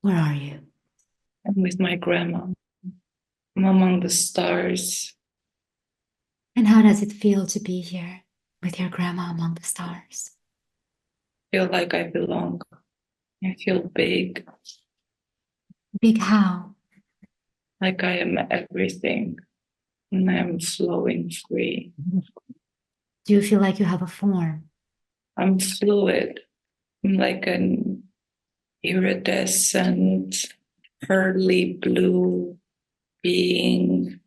Where are you? I'm with my grandma. I'm among the stars. And how does it feel to be here with your grandma among the stars? I feel like I belong. I feel big, Big how? like I am everything, and I am flowing free. Do you feel like you have a form? I'm fluid. I'm like an iridescent, pearly blue being,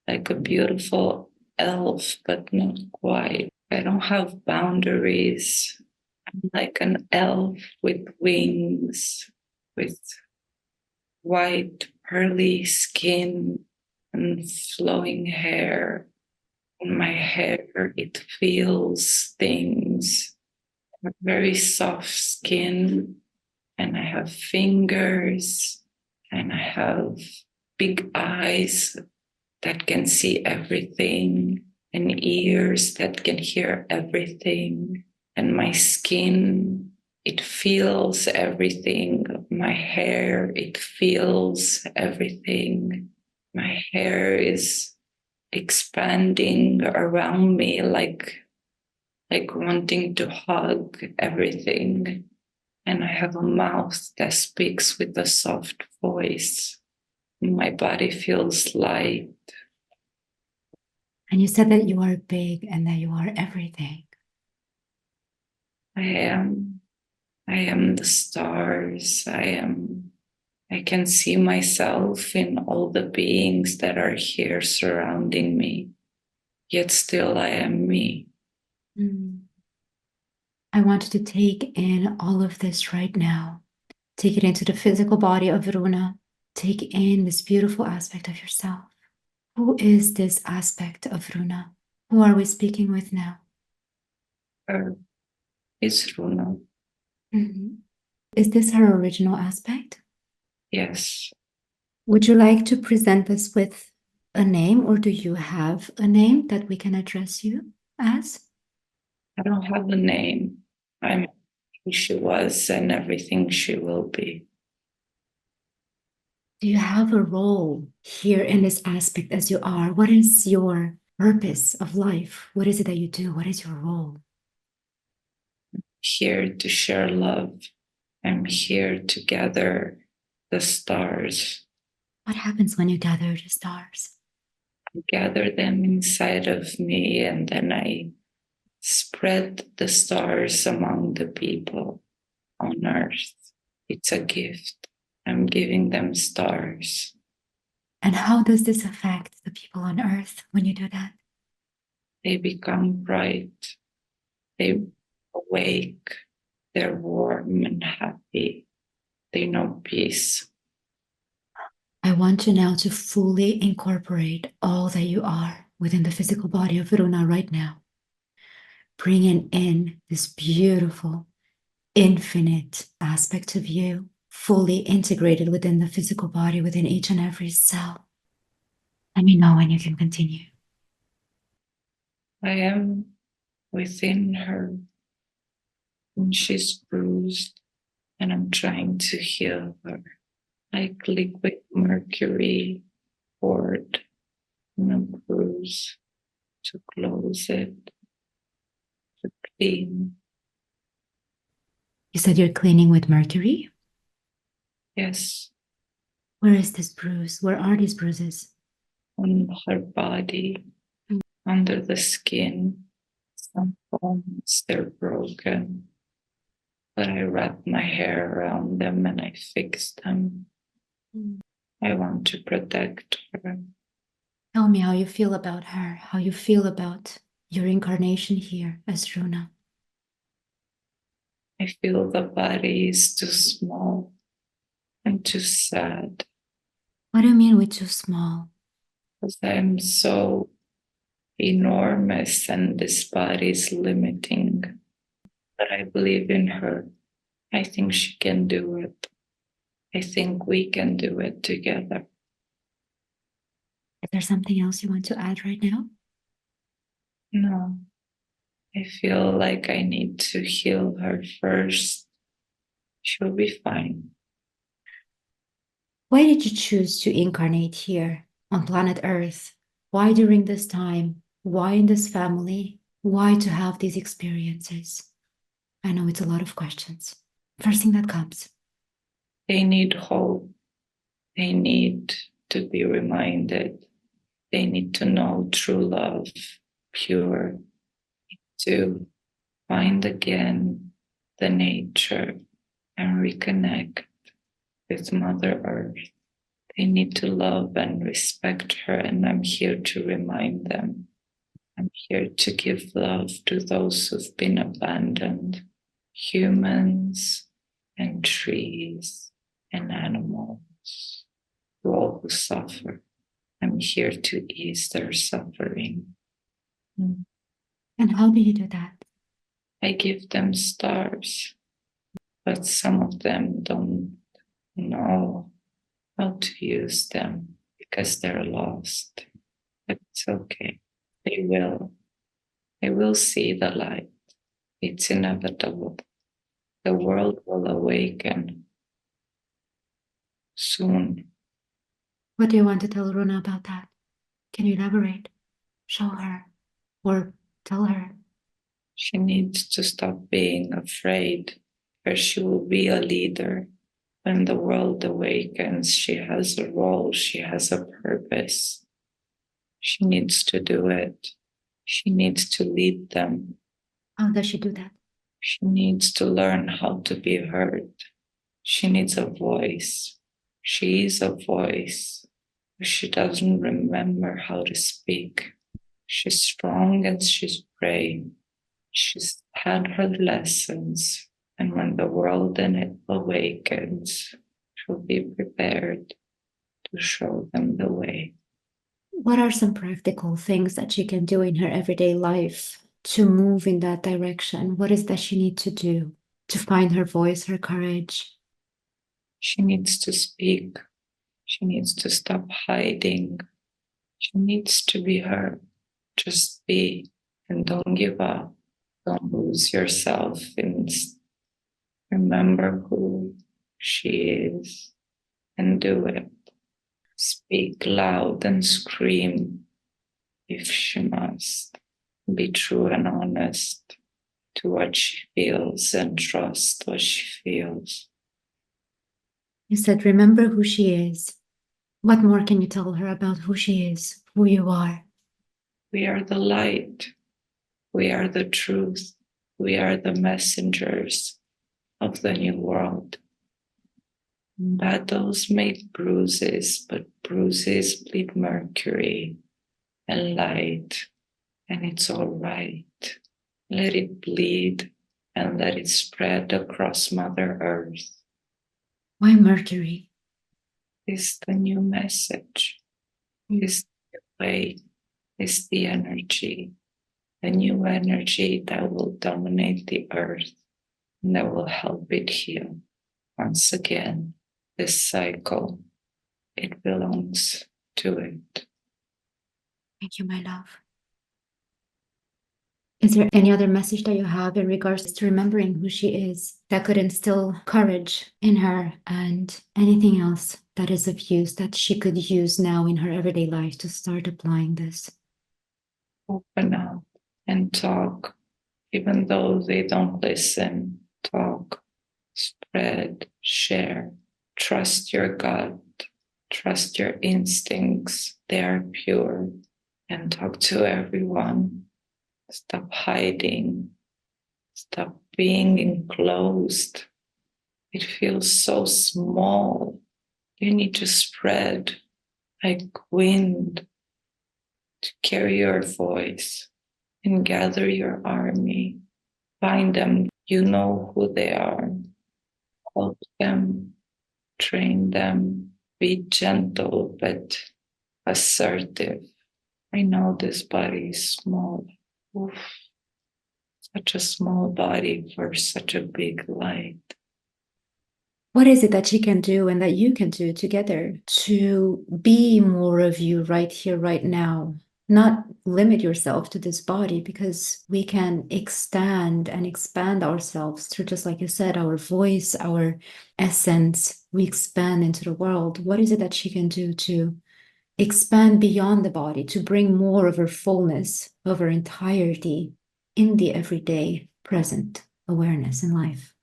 like a beautiful elf, but not quite. I don't have boundaries. I'm like an elf with wings, with white, pearly skin and flowing hair. And my hair, it feels things. I have very soft skin, and I have fingers, and I have big eyes that can see everything, and ears that can hear everything. And my skin, it feels everything. My hair, it feels everything. My hair is expanding around me like wanting to hug everything. And I have a mouth that speaks with a soft voice. My body feels light. And you said that you are big and that you are everything. I am. I am the stars. I can see myself in all the beings that are here surrounding me. Yet still I am me. Mm. I want you to take in all of this right now. Take it into the physical body of Runa. Take in this beautiful aspect of yourself. Who is this aspect of Runa? Who are we speaking with now? Her is Runa. Mhm. Is this her original aspect? Yes. Would you like to present us with a name, or do you have a name that we can address you as? I don't have a name. I'm who she was and everything she will be. Do you have a role here in this aspect as you are? What is your purpose of life? What is it that you do? What is your role? Here to share love. I'm here to gather the stars, What happens when you gather the stars? gather them inside of me, and then I spread the stars among the people on earth. It's a gift. I'm giving them stars. And how does this affect the people on earth when you do that? They become bright. They awake. They're warm and happy. They know peace. I want you now to fully incorporate all that you are within the physical body of Runa right now, bringing in this beautiful, infinite aspect of you, fully integrated within the physical body, within each and every cell. Let me know when you can continue. I am within her, and she's bruised, and I'm trying to heal her like liquid mercury poured in a bruise to close it, to clean. You said you're cleaning with mercury? Yes, Where is this bruise? Where are these bruises? on her body, Mm. under the skin. Some bones, they're broken, but I wrap my hair around them and I fix them. Mm. I want to protect her. Tell me how you feel about her, how you feel about your incarnation here as Runa. I feel the body is too small and too sad What do you mean with too small? because I'm so enormous and this body is limiting. But I believe in her. I think she can do it. I think we can do it together. Is there something else you want to add right now? No, I feel like I need to heal her first. She'll be fine. Why did you choose to incarnate here on planet Earth? Why during this time? Why in this family? Why to have these experiences? I know it's a lot of questions. First thing that comes. They need hope. They need to be reminded. They need to know true love, pure, to find again the nature and reconnect with Mother Earth. They need to love and respect her, and I'm here to remind them. I'm here to give love to those who've been abandoned, humans and trees and animals, to all who suffer. I'm here to ease their suffering. And how do you do that? I give them stars, but some of them don't know how to use them because they're lost. But it's okay. They will. They will see the light. It's inevitable. The world will awaken soon. What do you want to tell Runa about that? Can you elaborate? Show her or tell her. She needs to stop being afraid, or she will be a leader. When the world awakens, she has a role, she has a purpose. She needs to do it. She needs to lead them. How does she do that? She needs to learn how to be heard. She needs a voice. She is a voice, but she doesn't remember how to speak. She's strong and she's brave. She's had her lessons, and when the world in it awakens, she'll be prepared to show them the way. What are some practical things that she can do in her everyday life to move in that direction? What is that she needs to do to find her voice, her courage? She needs to speak. She needs to stop hiding. She needs to be her. Just be and don't give up. Don't lose yourself and remember who she is and do it. Speak loud and scream if she must. Be true and honest to what she feels and trust what she feels. You said, remember who she is. What more can you tell her about who she is, who you are? We are the light. We are the truth. We are the messengers of the new world. Battles make bruises, but bruises bleed mercury and light, and it's all right. Let it bleed and let it spread across Mother Earth. Why Mercury? Is the new message, is the way, is the energy, the new energy that will dominate the earth and that will help it heal. Once again, this cycle, it belongs to it. Thank you, my love. Is there any other message that you have in regards to remembering who she is that could instill courage in her, and anything else that is of use that she could use now in her everyday life to start applying this? Open up and talk, even though they don't listen. Talk, spread, share. Trust your gut, trust your instincts. They are pure. And talk to everyone. Stop hiding. Stop being enclosed. It feels so small. You need to spread like wind to carry your voice and gather your army. Find them. You know who they are. Help them. Train them. Be gentle but assertive. I know this body is small. Oof. Such a small body for such a big light. What is it that she can do and that you can do together to be more of you right here, right now? not limit yourself to this body, because we can extend and expand ourselves through, just like you said, our voice, our essence. We expand into the world. What is it that she can do to expand beyond the body, to bring more of her fullness, of her entirety in the everyday present awareness in life?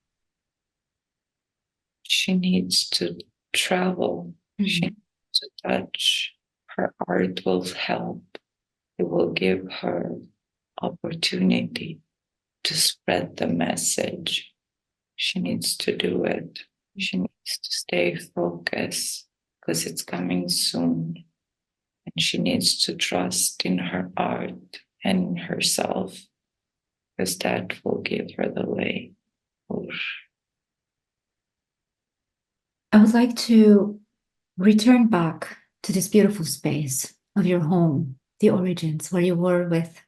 She needs to travel. She Mhm. needs to touch. Her art will help. It will give her opportunity to spread the message. She needs to do it. She needs to stay focused because it's coming soon. And she needs to trust in her art and in herself because that will give her the way. I would like to return back to this beautiful space of your home, the origins, where you were with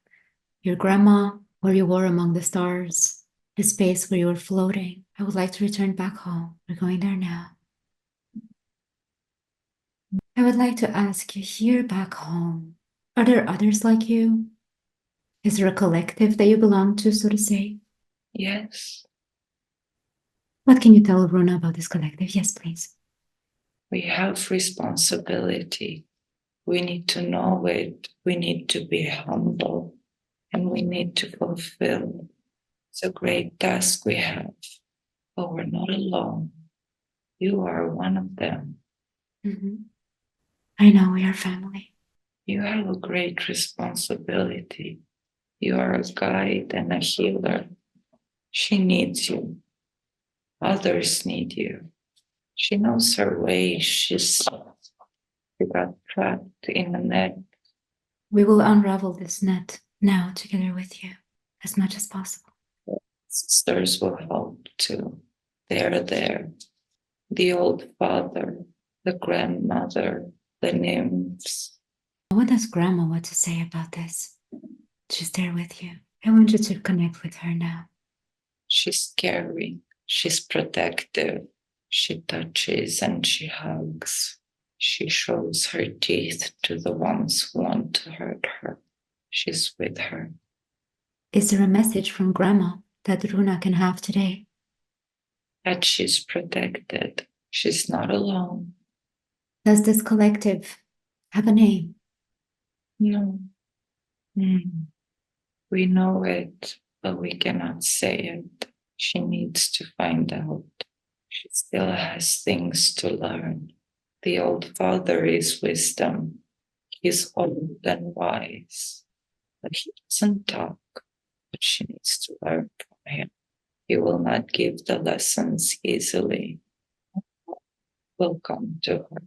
your grandma, where you were among the stars, the space where you were floating. I would like to return back home. We're going there now. I would like to ask you, here back home, are there others like you? Is there a collective that you belong to, so to say? Yes, What can you tell Runa about this collective? Yes, please. we have responsibility. We need to know it. We need to be humble and we need to fulfill. It's a great task we have, but we're not alone. You are one of them. Mhm. I know we are family. You have a great responsibility. You are a guide and a healer. She needs you. Others need you. She knows her way. She got trapped in a net. We will unravel this net now together with you as much as possible. Sisters will help too. They're there. The old father, the grandmother, the nymphs. What does Grandma want to say about this? She's there with you. I want you to connect with her now. She's caring. She's protective. She touches and she hugs. She shows her teeth to the ones who want to hurt her. She's with her. Is there a message from Grandma that Runa can have today? That she's protected. She's not alone. Does this collective have a name? No. Mm. We know it, but we cannot say it. She needs to find out. She still has things to learn. The old father is wisdom. He's old and wise, but he doesn't talk, but she needs to learn from him. He will not give the lessons easily. Will come to her.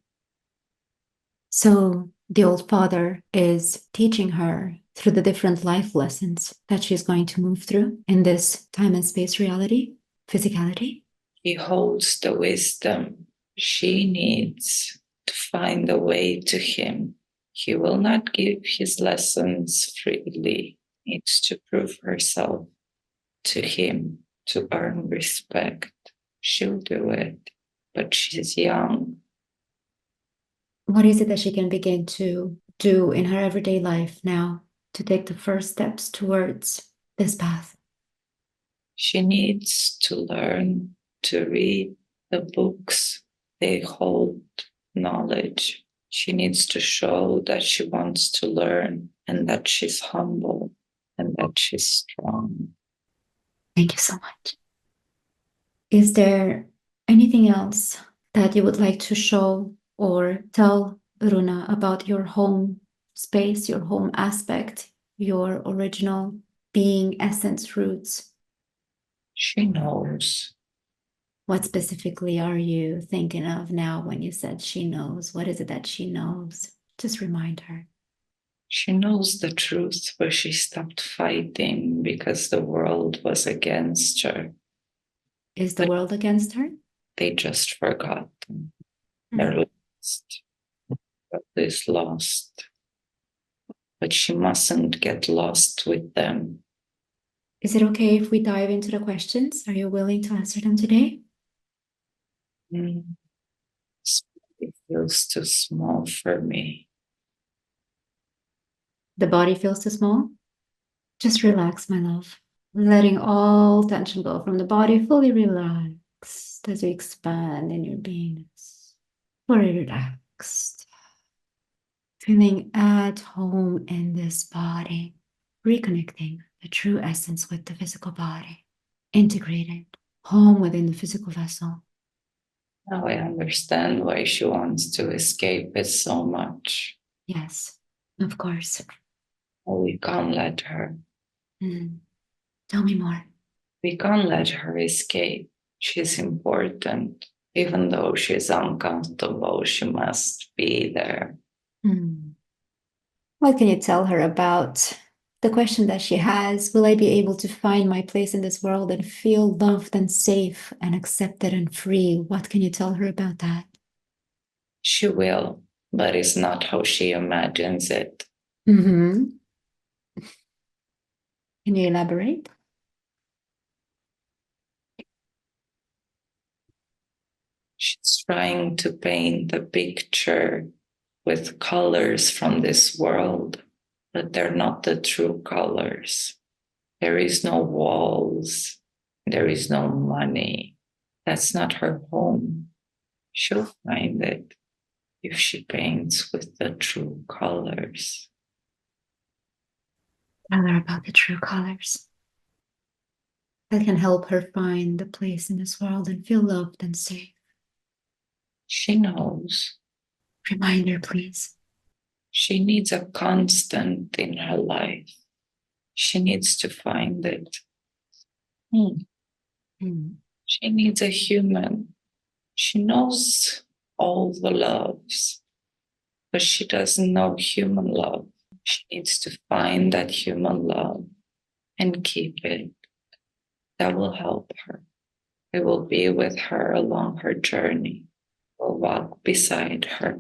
So the old father is teaching her through the different life lessons that she's going to move through in this time and space reality, physicality. He holds the wisdom she needs to find a way to him. He will not give his lessons freely. Needs to prove herself to him to earn respect. She'll do it, but she's young. What is it that she can begin to do in her everyday life now to take the first steps towards this path? She needs to learn to read the books. They hold knowledge. She needs to show that she wants to learn and that she's humble and that she's strong. Thank you so much. Is there anything else that you would like to show or tell Runa about your home space, your home aspect, your original being, essence, roots? She knows. What specifically are you thinking of now when you said she knows? What is it that she knows? Just remind her. She knows the truth, but she stopped fighting because the world was against her. Is the But world against her? they just forgot. They're lost. Is lost. But she mustn't get lost with them. Is it okay if we dive into the questions? Are you willing to answer them today? Mm. It feels too small for me. The body feels too small? Just relax, my love. Letting all tension go from the body, fully relaxed as you expand in your beingness. Fully relaxed. Feeling at home in this body. Reconnecting the true essence with the physical body. Integrated. Home within the physical vessel. Now I understand why she wants to escape it so much. Yes, of course. We can't let her. Mm. Tell me more. We can't let her escape. She's important. Even though she's uncomfortable, she must be there. Mm. What can you tell her about the question that she has? Will I be able to find my place in this world and feel loved and safe and accepted and free? What can you tell her about that? She will, but it's not how she imagines it. Mm-hmm. Can you elaborate? She's trying to paint the picture with colors from this world, but they're not the true colors. There is no walls. There is no money. That's not her home. She'll find it if she paints with the true colors. Tell her about the true colors that can help her find the place in this world and feel loved and safe. She knows Reminder, please. she needs a constant in her life. She needs to find it. Mm. She needs a human. She knows all the loves, but she doesn't know human love. She needs to find that human love and keep it. That will help her. It will be with her along her journey. Will walk beside her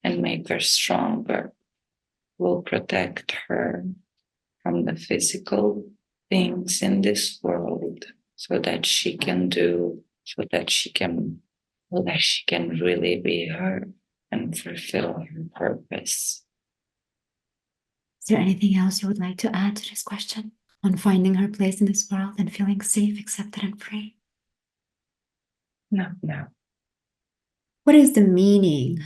and make her stronger. Will protect her from the physical things in this world so that she can do, so that she can really be her and fulfill her purpose. Is there anything else you would like to add to this question on finding her place in this world and feeling safe, accepted, and free? No, no. What is the meaning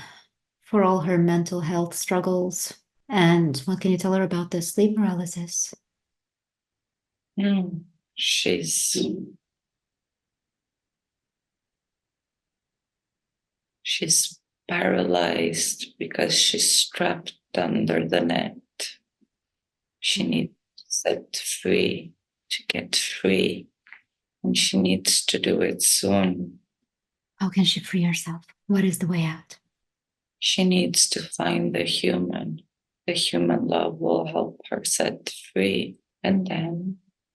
for all her mental health struggles? And what can you tell her about the sleep paralysis? Mm. She's paralyzed because she's trapped under the net. She needs to set free, to get free, and she needs to do it soon. How can she free herself? What is the way out? She needs to find the human. The human love will help her set free, and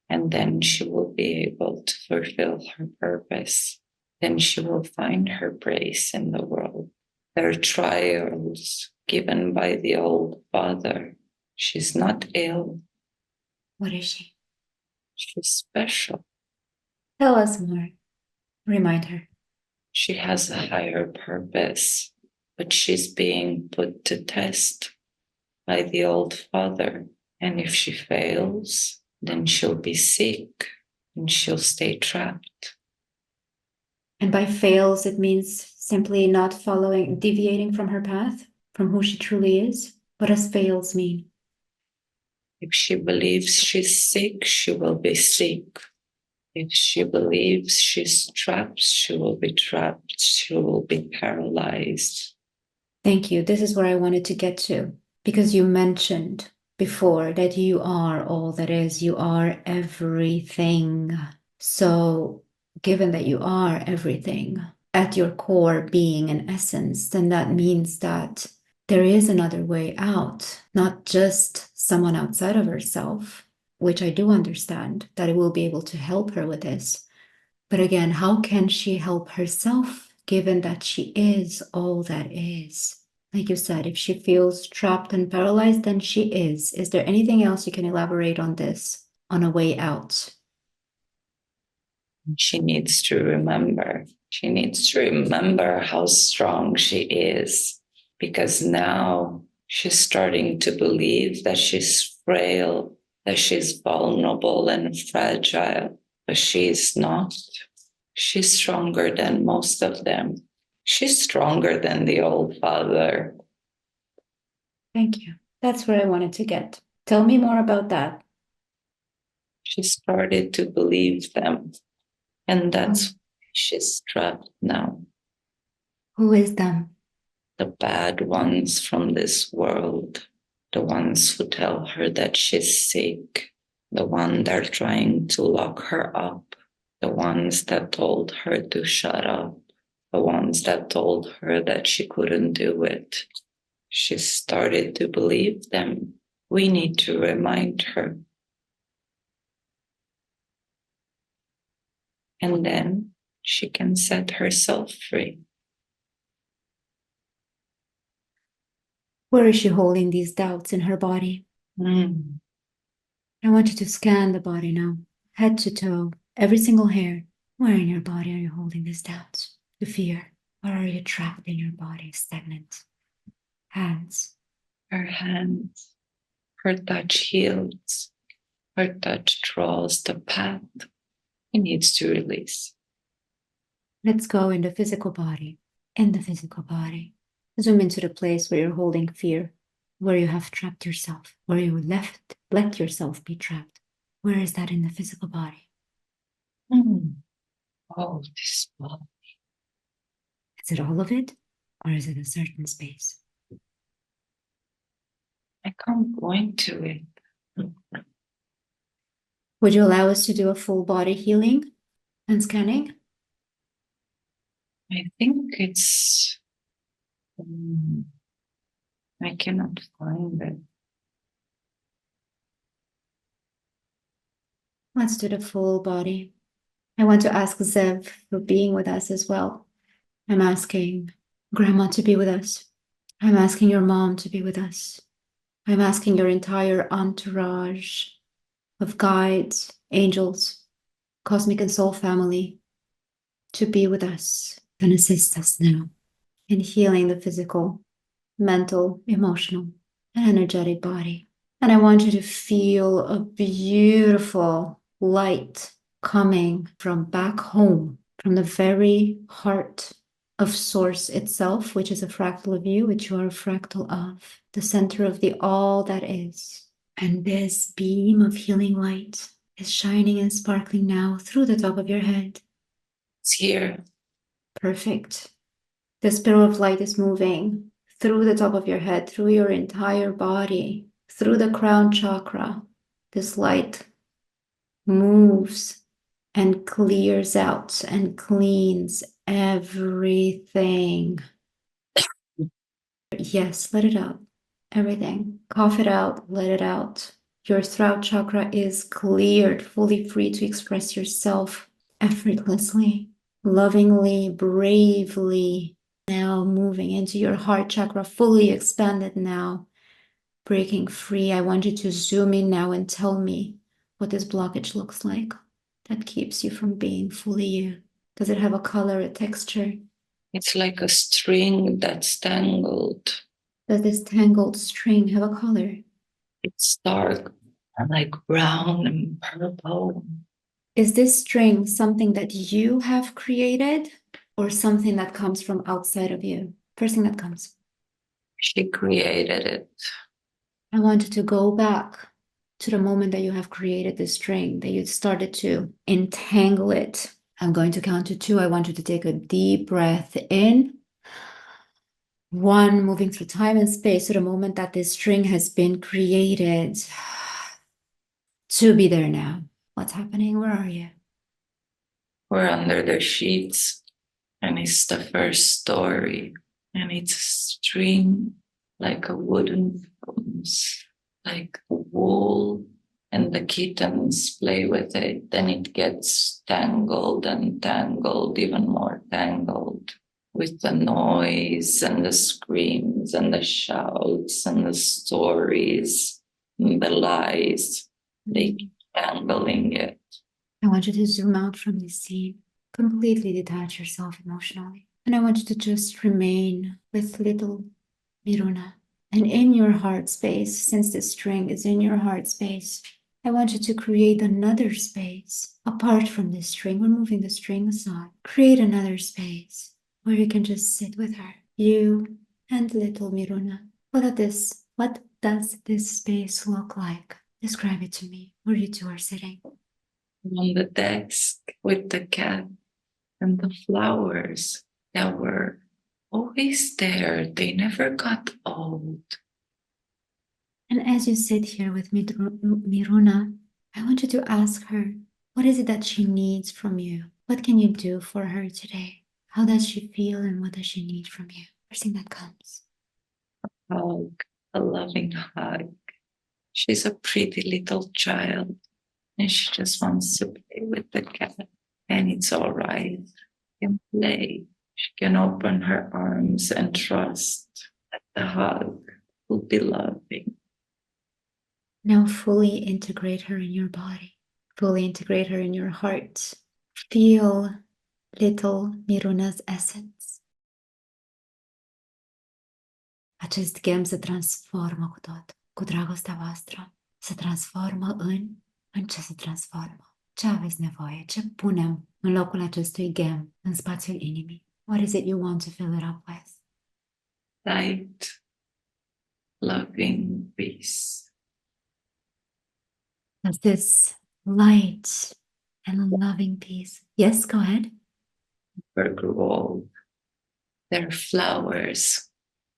then she will be able to fulfill her purpose. Then she will find her place in the world. There are trials given by the old father. She's not ill. What is she? She's special. Tell us more. Remind her. She has a higher purpose, but she's being put to test by the old father. And if she fails, then she'll be sick and she'll stay trapped. And by fails, it means simply not following, deviating from her path, from who she truly is. What does fails mean? If she believes she's sick, she will be sick. If she believes she's trapped, she will be trapped. She will be paralyzed. Thank you. This is where I wanted to get to because you mentioned before that you are all that is, you are everything. So, given that you are everything at your core, being an essence, then that means that there is another way out, not just someone outside of herself, which I do understand that it will be able to help her with this. But again, how can she help herself given that she is all that is? Like you said, if she feels trapped and paralyzed, then she is. Is there anything else you can elaborate on this on a way out? She needs to remember. She needs to remember how strong she is because now She's starting to believe that she's frail, that she's vulnerable and fragile, but she's not. She's stronger than most of them. She's stronger than the old father. Thank you. That's where I wanted to get. Tell me more about that. She started to believe them, and that's why she's trapped now. Who is them? The bad ones from this world, the ones who tell her that she's sick, the ones that are trying to lock her up, the ones that told her to shut up, the ones that told her that she couldn't do it. She started to believe them. We need to remind her. And then she can set herself free. Where is she holding these doubts in her body? Mm. I want you to scan the body now, head to toe, every single hair. Where in your body are you holding these doubts? The fear? Or are you trapped in your body, stagnant? Hands. Her hands, her touch heals, her touch draws the path. He needs to release. Let's go in the physical body. In the physical body. Zoom into the place where you're holding fear, where you have trapped yourself, where you let yourself be trapped. Where is that in the physical body? Mm. Oh, this body. Is it all of it? Or is it a certain space? I can't point to it. Would you allow us to do a full body healing and scanning? I think it's. I cannot find it. Let's do the full body. I want to ask Zev for being with us as well. I'm asking Grandma to be with us. I'm asking your mom to be with us. I'm asking your entire entourage of guides, angels, cosmic and soul family to be with us and assist us now in healing the physical, mental, emotional, and energetic body. And I want you to feel a beautiful light coming from back home, from the very heart of Source itself, which is a fractal of you, which you are a fractal of, the center of the all that is. And this beam of healing light is shining and sparkling now through the top of your head. It's here. Perfect. The spiral of light is moving through the top of your head, through your entire body, through the crown chakra. This light moves and clears out and cleans everything. Yes, let it out. Everything. Cough it out, let it out. Your throat chakra is cleared, fully free to express yourself effortlessly, lovingly, bravely. Now moving into your heart chakra, fully expanded now, breaking free. I want you to zoom in now and tell me what this blockage looks like that keeps you from being fully you. Does it have a color, a texture? It's like a string that's tangled. Does this tangled string have a color? It's dark and like brown and purple. Is this string something that you have created or something that comes from outside of you? First thing that comes. She created it. I want you to go back to the moment that you have created the string, that you started to entangle it. I'm going to count to two. I want you to take a deep breath in. One, moving through time and space to the moment that this string has been created. To be there now. What's happening? Where are you? We're under the sheets, and it's the first story. And it's a string like a wooden spoons, like wool, and the kittens play with it. Then it gets tangled and tangled, even more tangled, with the noise and the screams and the shouts and the stories and the lies. They keep tangling it. I want you to zoom out from this scene, completely detach yourself emotionally. And I want you to just remain with little Miruna. And in your heart space, since the string is in your heart space, I want you to create another space apart from this string. We're moving the string aside. Create another space where you can just sit with her, you and little Miruna. What does this space look like? Describe it to me, where you two are sitting. On the desk with the cat and the flowers that were always there. They never got old. And as you sit here with Miruna, I want you to ask her, what is it that she needs from you? What can you do for her today? How does she feel and what does she need from you? First thing that comes. Hug, a loving hug. She's a pretty little child and she just wants to play with the cat. And it's all right. She can play. She can open her arms and trust that the hug will be loving. Now fully integrate her in your body. Fully integrate her in your heart. Feel little Miruna's essence. Acest gem se transformă cu tot, cu dragostea voastră. Se transformă în ce se transformă? Ce aveți nevoie? Ce punem în locul acestui gem în spațiul inimii? What is it you want to fill it up with? Light, loving peace. Does this light and loving peace? Yes, go ahead. Never grew old. They're flowers.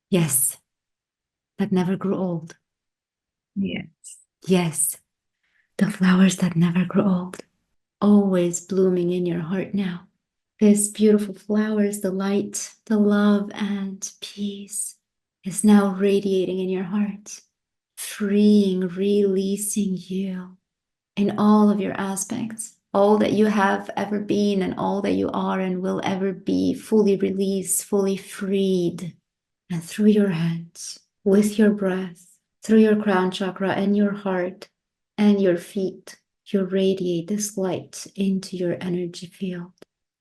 Yes, that never grew old. Yes. Yes, the flowers that never grow old, always blooming in your heart now. This beautiful flowers, the light, the love, and peace is now radiating in your heart, freeing, releasing you in all of your aspects. All that you have ever been and all that you are and will ever be, fully released, fully freed. And through your hands, with your breath, through your crown chakra and your heart and your feet, you radiate this light into your energy field,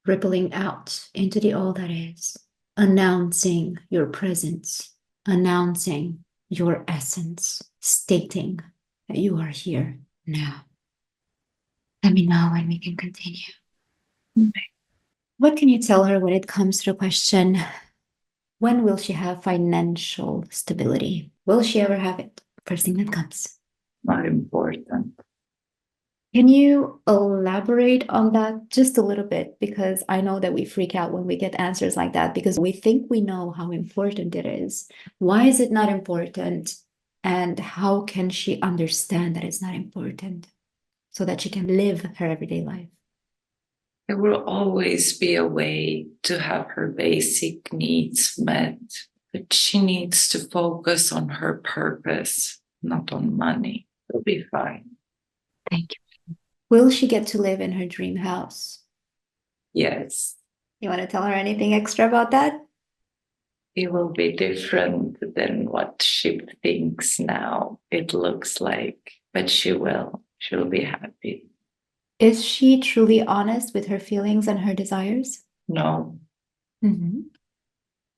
rippling out into the all that is, announcing your presence, announcing your essence, stating that you are here now. Let me know when we can continue. What can you tell her when it comes to the question, when will she have financial stability? Will she ever have it? First thing that comes. Not important. Can you elaborate on that just a little bit? Because I know that we freak out when we get answers like that because we think we know how important it is. Why is it not important? And how can she understand that it's not important so that she can live her everyday life? There will always be a way to have her basic needs met, but she needs to focus on her purpose, not on money. It'll be fine. Thank you. Will she get to live in her dream house? Yes. You want to tell her anything extra about that? It will be different than what she thinks now it looks like, but she will. She'll be happy. Is she truly honest with her feelings and her desires? No.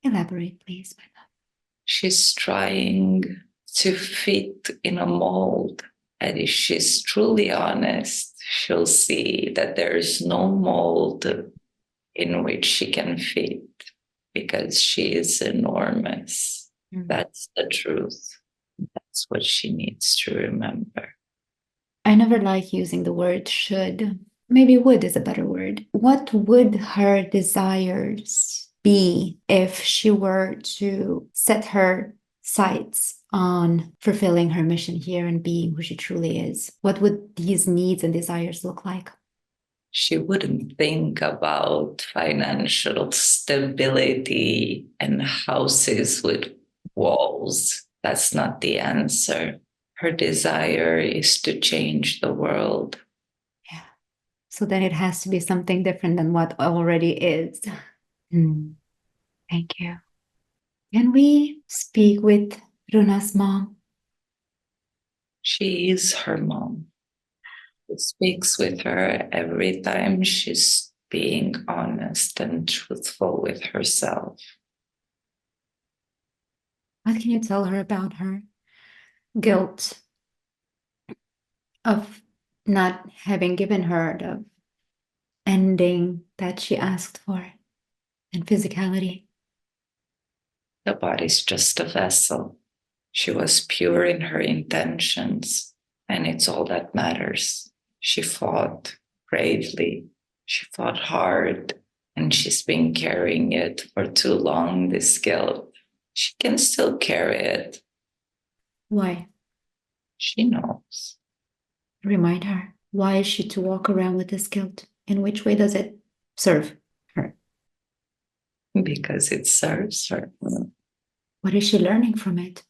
Elaborate, please, my love. She's trying to fit in a mold. And if she's truly honest, she'll see that there's no mold in which she can fit because she is enormous. That's the truth. That's what she needs to remember. I never like using the word should. Maybe would is a better word. What would her desires be if she were to set her sights on fulfilling her mission here and being who she truly is? What would these needs and desires look like? She wouldn't think about financial stability and houses with walls. That's not the answer. Her desire is to change the world. Yeah. So then it has to be something different than what already is. Thank you. Can we speak with Runa's mom? She is her mom. She speaks with her every time she's being honest and truthful with herself. What can you tell her about her guilt of not having given her the ending that she asked for and physicality? The body's just a vessel. She was pure in her intentions, and it's all that matters. She fought bravely, she fought hard, and she's been carrying it for too long, this guilt. She can still carry it. Why? She knows. Remind her. Why is she to walk around with this guilt? In which way does it serve her? Because it serves her. What is she learning from it?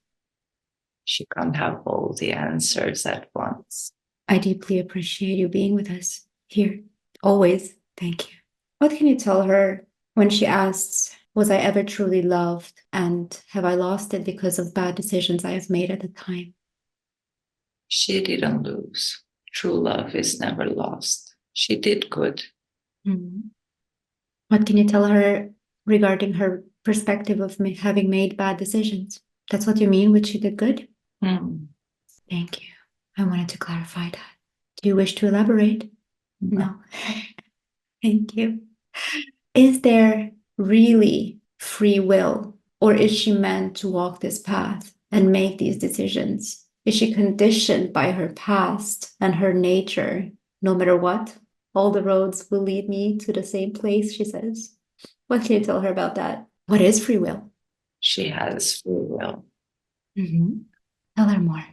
She can't have all the answers at once. I deeply appreciate you being with us here. Always. Thank you. What can you tell her when she asks, was I ever truly loved? And have I lost it because of bad decisions I have made at the time? She didn't lose. True love is never lost. She did good. Mm. What can you tell her regarding her perspective of having made bad decisions? That's what you mean with she did good? Mm. Thank you. I wanted to clarify that. Do you wish to elaborate? No. No. Thank you. Is there really free will, or is she meant to walk this path and make these decisions? Is she conditioned by her past and her nature? No matter what, all the roads will lead me to the same place, she says. What can you tell her about that? What is free will? She has free will. Mm-hmm. Tell her more.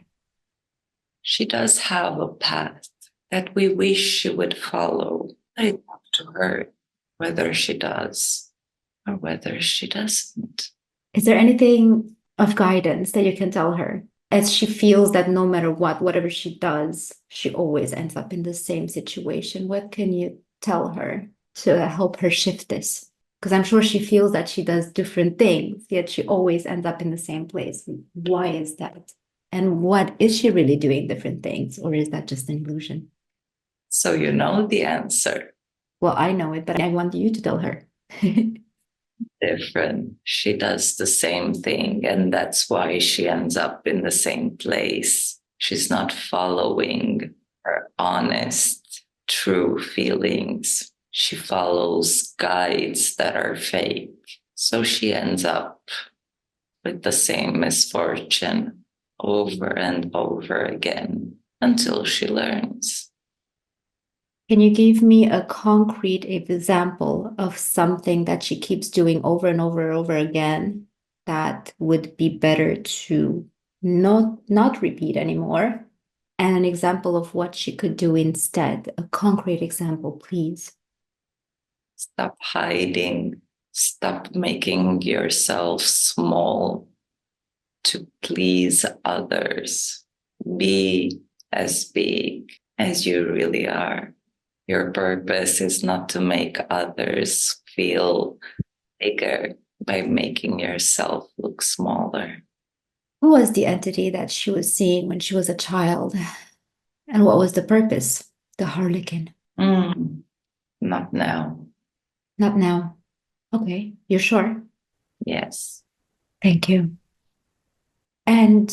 She does have a path that we wish she would follow. But it's up to her whether she does or whether she doesn't. Is there anything of guidance that you can tell her as she feels that no matter what, whatever she does, she always ends up in the same situation? What can you tell her to help her shift this? Because I'm sure she feels that she does different things, yet she always ends up in the same place. Why is that? And what is she really doing different things, or is that just an illusion? So you know the answer. Well, I know it, but I want you to tell her. Different. She does the same thing, and that's why she ends up in the same place. She's not following her honest, true feelings. She follows guides that are fake. So she ends up with the same misfortune over and over again until she learns. Can you give me a concrete example of something that she keeps doing over and over and over again that would be better to not repeat anymore? And an example of what she could do instead. A concrete example, please. Stop hiding. Stop making yourself small to please others. Be as big as you really are. Your purpose is not to make others feel bigger by making yourself look smaller. Who was the entity that she was seeing when she was a child? And what was the purpose? The harlequin. Not now. Not now. Okay, you're sure? Yes. Thank you. And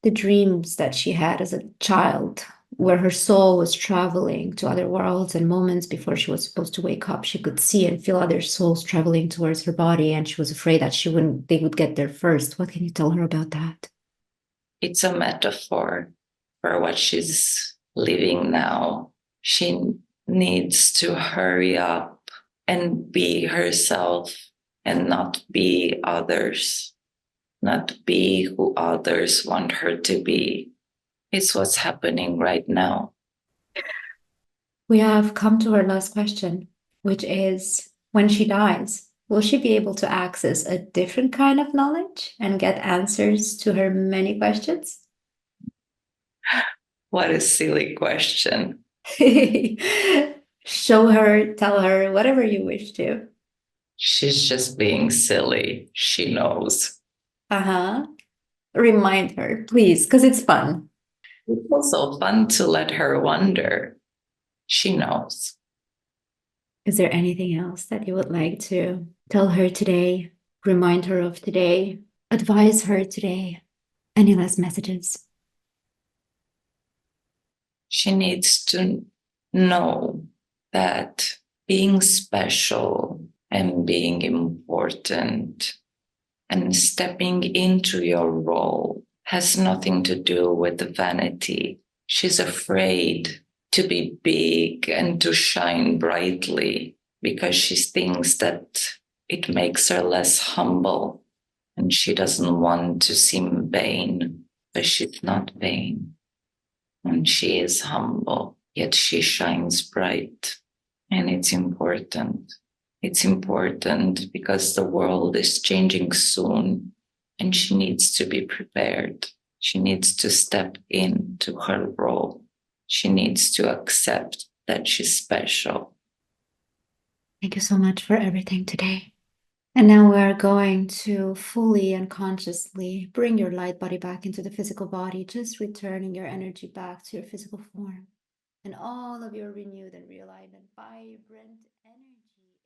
the dreams that she had as a child, where her soul was traveling to other worlds and moments before she was supposed to wake up, she could see and feel other souls traveling towards her body, and she was afraid that they would get there first. What can you tell her about that? It's a metaphor for what she's living now. She needs to hurry up and be herself and not be others, not be who others want her to be. It's what's happening right now. We have come to our last question, which is when she dies, will she be able to access a different kind of knowledge and get answers to her many questions? What a silly question. Show her, tell her, whatever you wish to. She's just being silly. She knows. Uh-huh. Remind her, please, because it's fun. It's also fun to let her wonder. She knows. Is there anything else that you would like to tell her today? Remind her of today? advise her today? Any last messages? She needs to know that being special and being important and stepping into your role has nothing to do with vanity. She's afraid to be big and to shine brightly because she thinks that it makes her less humble and she doesn't want to seem vain, but she's not vain and she is humble, yet she shines bright. And it's important. It's important because the world is changing soon and she needs to be prepared. She needs to step into her role. She needs to accept that she's special. Thank you so much for everything today. And now we're going to fully and consciously bring your light body back into the physical body, just returning your energy back to your physical form and all of your renewed and realigned and vibrant energy.